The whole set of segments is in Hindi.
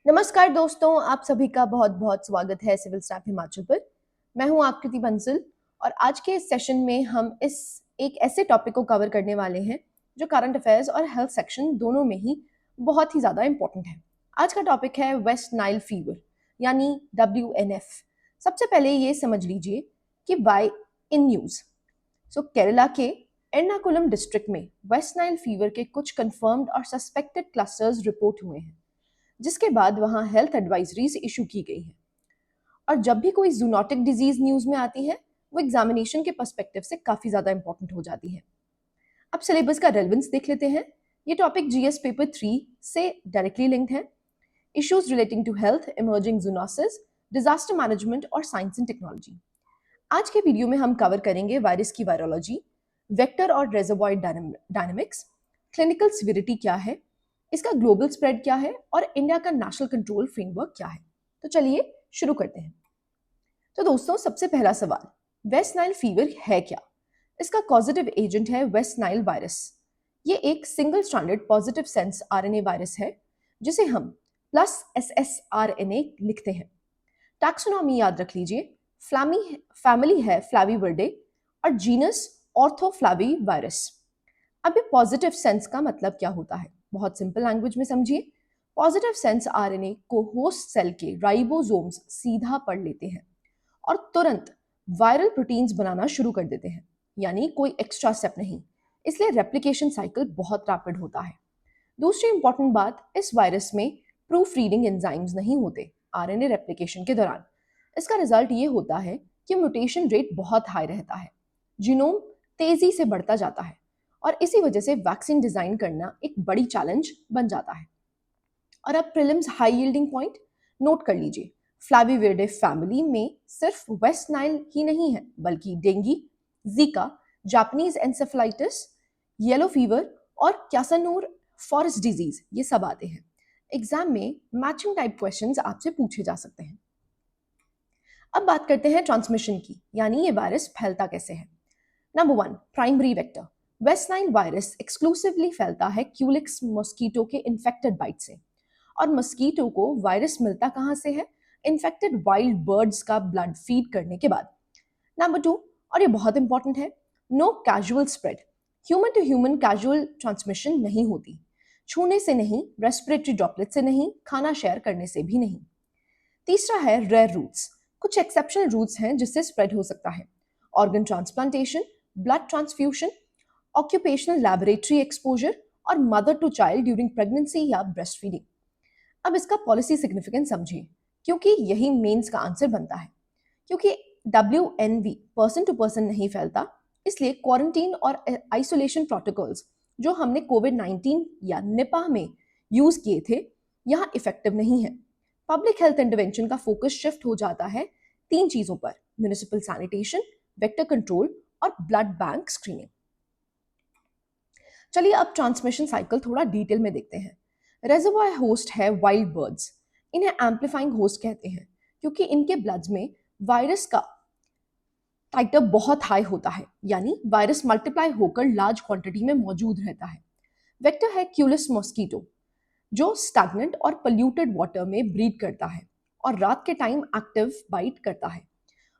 नमस्कार दोस्तों, आप सभी का बहुत-बहुत स्वागत है सिविल स्टाफ हिमाचल पर। मैं हूं आकृति बंसल और आज के इस सेशन में हम एक ऐसे टॉपिक को कवर करने वाले हैं जो करंट अफेयर्स और हेल्थ सेक्शन दोनों में ही बहुत ही ज़्यादा इम्पोर्टेंट है। आज का टॉपिक है वेस्ट नाइल फीवर यानी WNF। सबसे पहले ये समझ लीजिए कि वाई इन न्यूज़। केरला के एर्नाकुलम डिस्ट्रिक्ट में वेस्ट नाइल फीवर के कुछ कंफर्म्ड और सस्पेक्टेड क्लस्टर्स रिपोर्ट हुए हैं, जिसके बाद वहां हेल्थ एडवाइजरीज इशू की गई हैं। और जब भी कोई जूनोटिक डिजीज न्यूज में आती है, वो एग्जामिनेशन के पर्सपेक्टिव से काफी ज्यादा इंपॉर्टेंट हो जाती है। अब सिलेबस का रेलेवेंस देख लेते हैं। ये टॉपिक जीएस पेपर 3 से डायरेक्टली लिंक्ड है। Issues relating to health, emerging zoonosis, disaster management और साइंस एंड टेक्नोलॉजी। आज के वीडियो में हम कवर करेंगे वायरस की वायरोलॉजी, वेक्टर और रेजर्वॉयर डायनेमिक्स, क्लिनिकल सिविरिटी क्या है, इसका ग्लोबल स्प्रेड क्या है और इंडिया का नेशनल कंट्रोल फ्रेमवर्क क्या है। तो चलिए शुरू करते हैं। तो दोस्तों, सबसे पहला सवाल, वेस्ट नाइल फीवर है क्या? इसका कॉजेटिव एजेंट है वेस्ट नाइल वायरस। ये एक single stranded positive sense RNA virus है जिसे हम +SS RNA लिखते हैं। टैक्सोनॉमी याद रख लीजिए, फैमिली है फ्लैवीवर्डे और जीनस ऑर्थोफ्लैवी वायरस। अब ये पॉजिटिव सेंस का मतलब क्या होता है, बहुत सिंपल लैंग्वेज में समझिए। पॉजिटिव सेंस आरएनए को होस्ट सेल के राइबोसोम्स सीधा पढ़ लेते हैं और तुरंत वायरल प्रोटीन्स बनाना शुरू कर देते हैं, यानी कोई एक्स्ट्रा स्टेप नहीं। इसलिए रेप्लिकेशन साइकिल बहुत रैपिड होता है। दूसरी इंपॉर्टेंट बात, इस वायरस में प्रूफ रीडिंग एंजाइम्स नहीं होते आरएनए रेप्लिकेशन के दौरान। इसका रिजल्ट ये होता है कि म्यूटेशन रेट बहुत हाई रहता है, जीनोम तेजी से बढ़ता जाता है और इसी वजह से वैक्सीन डिजाइन करना एक बड़ी चैलेंज बन जाता है। और अब prelims high yielding point note कर लीजिए। फ्लैवीविरिडे फैमिली में सिर्फ वेस्ट नाइल ही नहीं है, बल्कि dengue, Zika, Japanese encephalitis, yellow fever और क्यासानूर फॉरेस्ट डिजीज, ये सब आते हैं। एग्जाम में मैचिंग टाइप क्वेश्चंस आपसे पूछे जा सकते हैं। अब बात करते हैं ट्रांसमिशन की, यानी ये वायरस फैलता कैसे है। Number 1, primary vector. West Nile virus exclusively फैलता है क्यूलिक्स मॉस्किटो के इन्फेक्टेड बाइट से। और मस्कीटो को वायरस मिलता कहाँ से है? इन्फेक्टेड वाइल्ड बर्ड्स का ब्लड फीड करने के बाद। नंबर 2, और ये बहुत इंपॉर्टेंट है, no casual spread. Human to human casual transmission नहीं होती, छूने से नहीं, रेस्पिरेटरी ड्रॉपलेट से नहीं, खाना शेयर करने से भी नहीं। तीसरा है रेयर रूट्स। कुछ एक्सेप्शनल रूट्स हैं जिससे स्प्रेड हो सकता है, organ transplantation, blood transfusion, occupational laboratory exposure और mother to child during pregnancy या ब्रेस्ट फीडिंग। अब इसका पॉलिसी सिग्निफिकेंस समझिए, क्योंकि यही मेंस का आंसर बनता है। क्योंकि WNV पर्सन टू पर्सन नहीं फैलता, इसलिए क्वारंटीन और आइसोलेशन प्रोटोकॉल्स जो हमने कोविड-19 या निपाह में यूज किए थे, यहाँ इफेक्टिव नहीं है। पब्लिक हेल्थ इंटरवेंशन का फोकस शिफ्ट हो जाता है 3 चीजों पर: म्युनिसिपल सैनिटेशन, वेक्टर कंट्रोल और ब्लड बैंक स्क्रीनिंग। चलिए अब ट्रांसमिशन साइकिल थोड़ा डिटेल में देखते हैं। रेजर्वॉयर होस्ट है वाइल्ड बर्ड्स। इन्हें एम्पलीफाइंग होस्ट कहते हैं क्योंकि इनके ब्लड्स में वायरस का टाइटर बहुत हाई होता है, यानी वायरस मल्टीप्लाई होकर लार्ज क्वांटिटी में मौजूद रहता है। वेक्टर है क्यूलिस मॉस्किटो, जो स्टैग्नेंट और पोल्यूटेड वाटर में ब्रीड करता है और रात के टाइम एक्टिव बाइट करता है।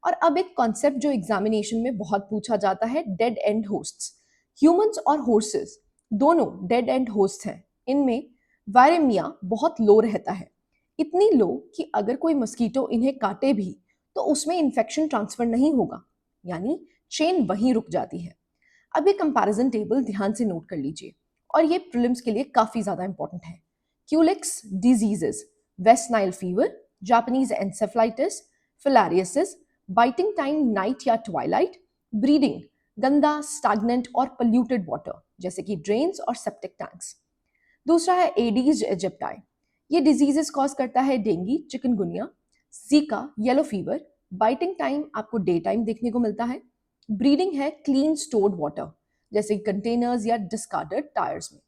और अब एक कॉन्सेप्ट जो एग्जामिनेशन में बहुत पूछा जाता है, डेड एंड होस्ट्स। ह्यूमंस और हॉर्सेस दोनों डेड एंड होस्ट हैं। इनमें वायरेमिया बहुत लो रहता है, इतनी लो कि अगर कोई मस्कीटो इन्हें काटे भी तो उसमें इन्फेक्शन ट्रांसफर नहीं होगा, यानी चेन वहीं रुक जाती है। अब ये कंपैरिजन टेबल ध्यान से नोट कर लीजिए और ये प्रीलिम्स के लिए काफी ज्यादा इंपॉर्टेंट है। Culex diseases, West Nile fever, Japanese encephalitis, filariasis, biting time night या ट्वाइलाइट, ब्रीडिंग, गंदा, स्टैग्नेंट और पोल्यूटेड वाटर जैसे कि ड्रेन्स और सेप्टिक टैंक्स। दूसरा है एडीज इजिप्टाई। ये डिजीजेस कॉज करता है dengue, chikungunya, Zika, yellow fever. Biting time आपको डे टाइम देखने को मिलता है। ब्रीडिंग है क्लीन स्टोर्ड वाटर जैसे कंटेनर्स या डिस्कार्डेड टायर्स में।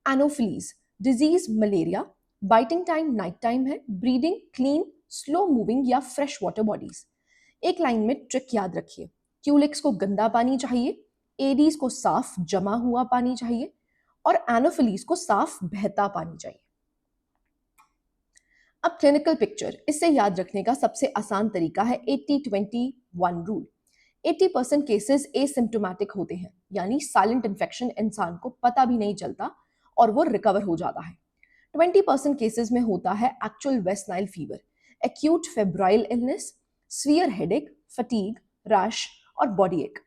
Anopheles disease malaria, biting time night time है, ब्रीडिंग क्लीन स्लो मूविंग या फ्रेश वाटर बॉडीज। एक लाइन में ट्रिक याद रखिए, क्यूलिक्स को गंदा पानी चाहिए, एडीज को साफ जमा हुआ पानी चाहिए और एनोफिलीज को साफ बहता पानी चाहिए। अब क्लिनिकल पिक्चर, इससे याद रखने का सबसे आसान तरीका है 80-20-1 रूल। 80% केसेस एसिम्प्टोमेटिक होते हैं, यानी साइलेंट इन्फेक्शन इंसान को पता भी नहीं चलता और वो रिकवर हो जाता है। 20% केसेस में होता है actual waste Nile fever, acute febrile illness, severe headache, fatigue, rash और बॉडी एक।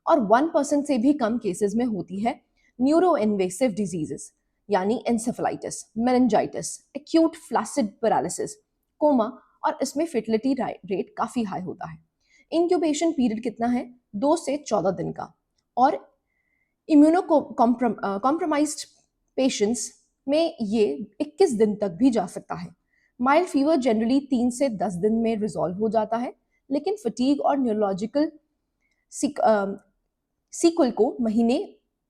और 1% से भी कम केसेस में होती है न्यूरो इन्वेसिव डिजीजेस, यानी encephalitis, meningitis, acute flaccid paralysis, coma, और इसमें फर्टिलिटी रेट काफी हाई होता है। इंक्यूबेशन पीरियड कितना है? 2 से 14 दिन का। और इम्यूनो कॉम्प्रोमाइज्ड पेशेंट्स में ये 21 दिन तक भी जा सकता है। माइल्ड फीवर जनरली 3 से 10 दिन में रिजॉल्व हो जाता है, लेकिन फटीग और न्यूरोलॉजिकल सीक्वल को महीने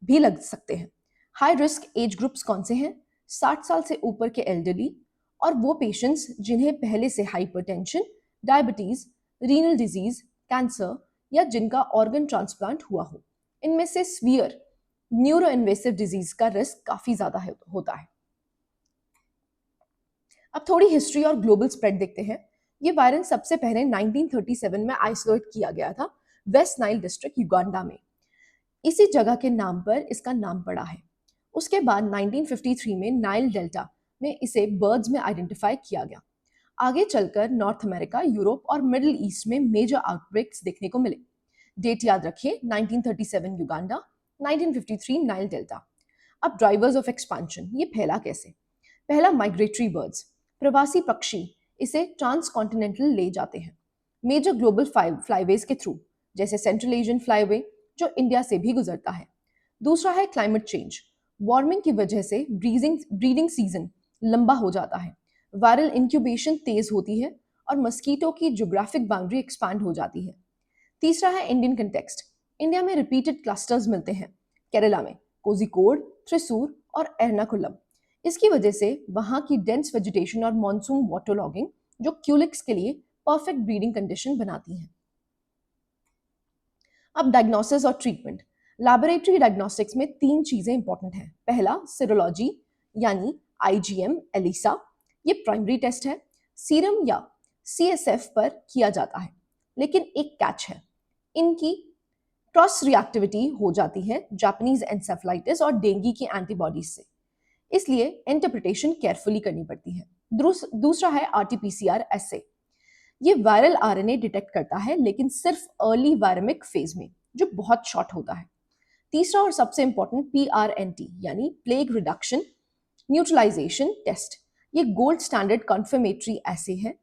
भी लग सकते हैं। हाई रिस्क एज ग्रुप्स कौन से हैं? 60 साल से ऊपर के एल्डरली और वो पेशेंट्स जिन्हें पहले से hypertension, diabetes, renal disease, cancer या जिनका ऑर्गन ट्रांसप्लांट हुआ हो। इनमें से स्वीयर न्यूरो इन्वेसिव डिजीज का रिस्क काफी ज्यादा होता है। अब थोड़ी हिस्ट्री और ग्लोबल स्प्रेड देखते हैं। ये वायरस सबसे पहले 1937 में आइसोलेट किया गया था वेस्ट नाइल डिस्ट्रिक्ट युगांडा में। इसी जगह के नाम पर इसका नाम पड़ा है। उसके बाद 1953 में नाइल डेल्टा में इसे बर्ड्स में आइडेंटिफाई किया गया। आगे चलकर नॉर्थ अमेरिका, यूरोप और मिडिल ईस्ट में मेजर आउटब्रेक्स देखने को मिले। डेट याद रखिए, 1937 युगांडा, 1953 नाइल डेल्टा। अब ड्राइवर्स ऑफ एक्सपांशन, ये फैला कैसे? पहला, माइग्रेटरी बर्ड्स, प्रवासी पक्षी इसे ट्रांसकॉन्टिनेंटल ले जाते हैं मेजर ग्लोबल फ्लाईवेज के थ्रू, जैसे सेंट्रल एशियन फ्लाईवे जो इंडिया से भी गुजरता है। दूसरा है क्लाइमेट चेंज, वार्मिंग की वजह से ब्रीडिंग सीजन लंबा हो जाता है, वायरल इंक्यूबेशन तेज होती है और मस्कीटो की ज्योग्राफिक बाउंड्री एक्सपैंड हो जाती है। तीसरा है इंडियन कंटेक्स्ट, इंडिया में रिपीटेड क्लस्टर्स मिलते हैं, केरला में कोझिकोड, थ्रिसूर और एर्नाकुलम। इसकी वजह से वहां की डेंस वेजिटेशन और मॉनसून वाटरलॉगिंग जो क्यूलिक्स के लिए परफेक्ट ब्रीडिंग कंडीशन बनाती हैं। अब डायग्नोसिस और ट्रीटमेंट। लैबोरेटरी डायग्नोस्टिक्स में 3 चीजें इंपॉर्टेंट हैं। पहला, सीरोलॉजी यानी आईजीएम, एलिसा, ये प्राइमरी टेस्ट है, सीरम या सीएसएफ पर किया जाता है। लेकिन एक कैच है, इनकी क्रॉस रिएक्टिविटी हो जाती है जापानीज एंसेफेलाइटिस और डेंगू की एंटीबॉडीज से, इसलिए इंटरप्रिटेशन केयरफुली करनी पड़ती है। दूसरा है आरटीपीसीआर एसे, ये वायरल आरएनए डिटेक्ट करता है, लेकिन सिर्फ अर्ली वायरमिक फेज में जो बहुत शॉर्ट होता है। तीसरा और सबसे इंपॉर्टेंट पीआरएनटी यानी प्लेग रिडक्शन न्यूट्रलाइजेशन टेस्ट, ये गोल्ड स्टैंडर्ड कन्फर्मेटरी एसे है।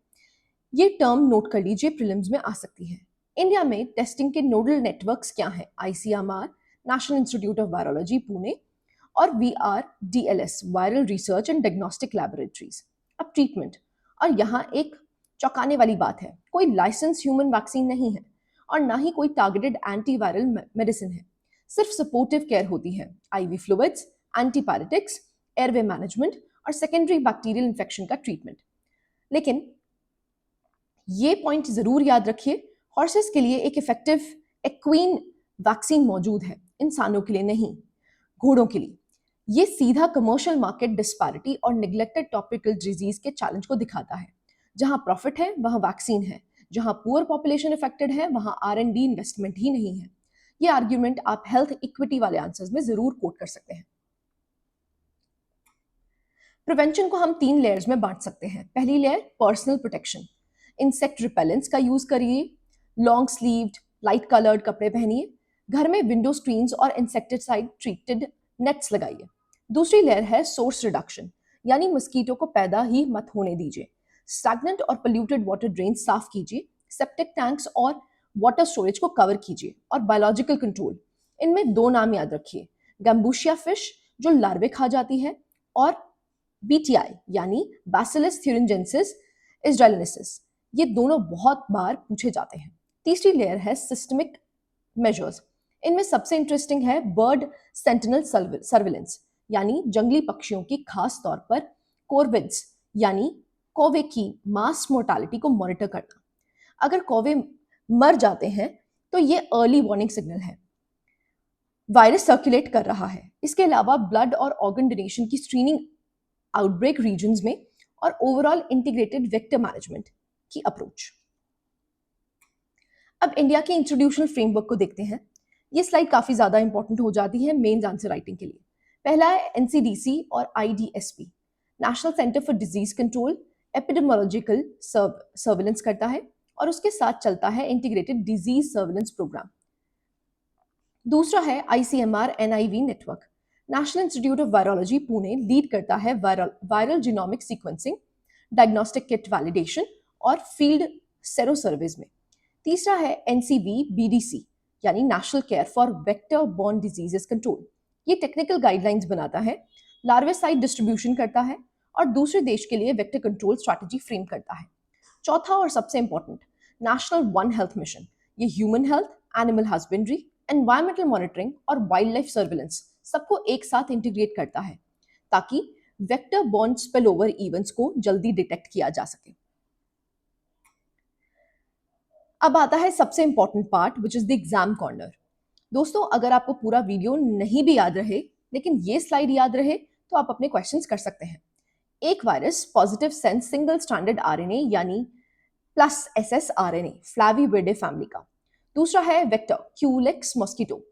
ये टर्म नोट कर लीजिए, प्रीलिम्स में आ सकती है। इंडिया में टेस्टिंग के नोडल नेटवर्क्स क्या हैं? ICMR, national institute of virology Pune, और VRDLS, viral research and diagnostic laboratories. अब ट्रीटमेंट, और यहाँ एक चौंकाने वाली बात है, कोई लाइसेंस ह्यूमन वैक्सीन नहीं है और ना ही कोई टारगेटेड एंटीवायरल मेडिसिन है, सिर्फ सपोर्टिव केयर होती है, ivy fluids, antipyretics, airway management और सेकेंडरी बैक्टीरियल इन्फेक्शन का ट्रीटमेंट। लेकिन ये पॉइंट जरूर याद रखिए, हॉर्सेस के लिए एक इफेक्टिव एक्वीन वैक्सीन मौजूद है, इंसानों के लिए नहीं, घोड़ों के लिए। ये सीधा कमर्शियल मार्केट डिस्पैरिटी और निग्लेक्टेड टॉपिकल डिजीज के चैलेंज को दिखाता है। जहां प्रॉफिट है वहां वैक्सीन है, जहां पुअर पॉपुलेशन इफेक्टेड है वहां R&D इन्वेस्टमेंट ही नहीं है। ये आर्ग्यूमेंट आप हेल्थ इक्विटी वाले आंसर्स में जरूर कोट कर सकते हैं। प्रिवेंशन को हम 3 लेयर्स में बांट सकते हैं। पहली layer, personal protection, insect repellents का यूज करिए, लॉन्ग स्लीव्ड लाइट कलर्ड कपड़े पहनिए, घर में विंडो स्क्रीन्स और इंसेक्टिसाइड ट्रीटेड नेट्स लगाइए। दूसरी लेयर है सोर्स रिडक्शन, यानी मस्कीटो को पैदा ही मत होने दीजिए, स्टैग्नेंट और पोल्यूटेड वाटर ड्रेन साफ कीजिए, सेप्टिक टैंक्स और वाटर स्टोरेज को कवर कीजिए। और बायोलॉजिकल कंट्रोल, इनमें 2 नाम याद रखिए, गैम्बूशिया फिश जो लार्वे खा जाती है, और BTI यानी बैसिलस थ्यूरिंजेंसिस इज़राइलिनेसिस, ये दोनों बहुत बार पूछे जाते हैं। तीसरी लेयर है सिस्टमिक मेजर्स, इनमें सबसे इंटरेस्टिंग है बर्ड सेंटिनल सर्विलेंस, यानी जंगली पक्षियों की खास तौर पर कोरविड्स यानी कौवे की मास मोर्टालिटी को मॉनिटर करना। अगर कौवे मर जाते हैं तो ये अर्ली वार्निंग सिग्नल है, वायरस सर्कुलेट कर रहा है। इसके अलावा ब्लड और ऑर्गन डोनेशन की स्क्रीनिंग आउटब्रेक रीजन्स में और ओवरऑल इंटीग्रेटेड वेक्टर मैनेजमेंट की अप्रोच। अब इंडिया के इंस्टीट्यूशनल फ्रेमवर्क को देखते हैं। ये स्लाइड काफी ज्यादा इंपॉर्टेंट हो जाती है मेंस आंसर राइटिंग के लिए। पहला है एनसीडीसी और IDSP, national centre for disease control, epidemiological surveillance करता है और उसके साथ चलता है इंटीग्रेटेड डिजीज सर्विलेंस प्रोग्राम। दूसरा है ICMR NIV network, national institute of virology Pune lead करता है viral genomic sequencing, diagnostic kit validation और फील्ड सेरो सर्वेज में। तीसरा है एनसीवी बीडीसी यानी national care for vector borne diseases control. ये टेक्निकल गाइडलाइंस बनाता है, लार्वेसाइड डिस्ट्रीब्यूशन करता है और दूसरे देश के लिए वेक्टर कंट्रोल स्ट्रैटेजी फ्रेम करता है। चौथा और सबसे important, national one health mission. ये human health, animal husbandry, environmental monitoring और वाइल्ड लाइफ सर्विलेंस सबको एक साथ इंटीग्रेट करता है ताकि vector borne spill over events को जल्दी डिटेक्ट किया जा सके। अब आता है सबसे important part which is the exam corner. दोस्तों, अगर आपको पूरा वीडियो नहीं भी याद रहे लेकिन ये स्लाइड याद रहे तो आप अपने क्वेश्चंस कर सकते हैं। एक virus positive sense single stranded RNA यानी प्लस एसएस आरएनए फ्लैवीविरिडे फैमिली का। दूसरा है vector Culex mosquito,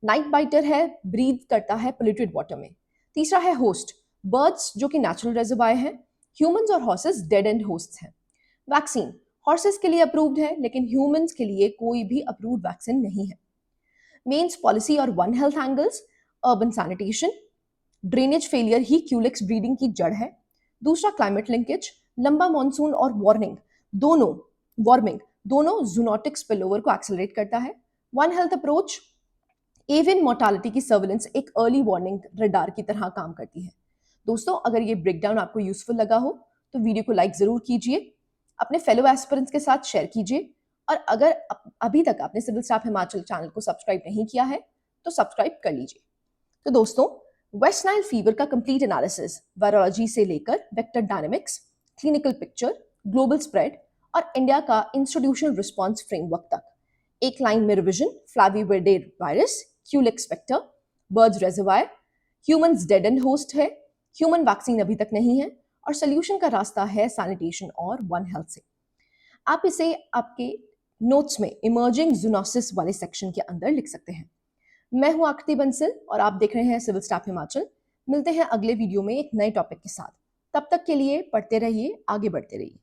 night biter है, ब्रीथ करता है पोल्यूटेड वाटर में। तीसरा है होस्ट, बर्ड्स जो कि नेचुरल रेजर्वायर है, ह्यूमंस और हॉर्सेस डेड एंड होस्ट्स हैं। वैक्सीन हॉर्सेस के लिए अप्रूव्ड है लेकिन ह्यूमंस के लिए कोई भी अप्रूव्ड वैक्सीन नहीं है। मेन्स पॉलिसी और one health angles, urban sanitation, drainage failure ही क्यूलेक्स ब्रीडिंग की जड़ है। दूसरा क्लाइमेट लिंकेज, लंबा मॉनसून और वार्मिंग दोनों जूनोटिक स्पिलओवर को एक्सेलरेट करता है। One health approach, avian mortality की सर्विलेंस एक अर्ली वार्निंग रडार की तरह काम करती है। दोस्तों, अगर ये ब्रेकडाउन आपको यूजफुल लगा हो तो वीडियो को लाइक जरूर कीजिए, अपने फेलो एस्पिरेंट्स के साथ शेयर कीजिए और अगर अभी तक आपने सिविल स्टाफ हिमाचल चैनल को सब्सक्राइब नहीं किया है तो सब्सक्राइब कर लीजिए। तो दोस्तों, वेस्ट नाइल फीवर का कंप्लीट एनालिसिस वायरोलॉजी से लेकर vector dynamics, clinical picture, global spread और इंडिया का इंस्टीट्यूशनल रिस्पांस फ्रेमवर्क तक, एक लाइन में revision, Flaviviridae virus, Culex vector, birds reservoir, humans dead end host है, ह्यूमन वैक्सीन अभी तक नहीं है और सोल्यूशन का रास्ता है सैनिटेशन और वन हेल्थ से। आप इसे आपके नोट्स में इमर्जिंग जूनोसिस वाले सेक्शन के अंदर लिख सकते हैं। मैं हूं आकृति बंसल और आप देख रहे हैं सिविल स्टाफ हिमाचल। मिलते हैं अगले वीडियो में एक नए टॉपिक के साथ। तब तक के लिए पढ़ते रहिए, आगे बढ़ते रहिए।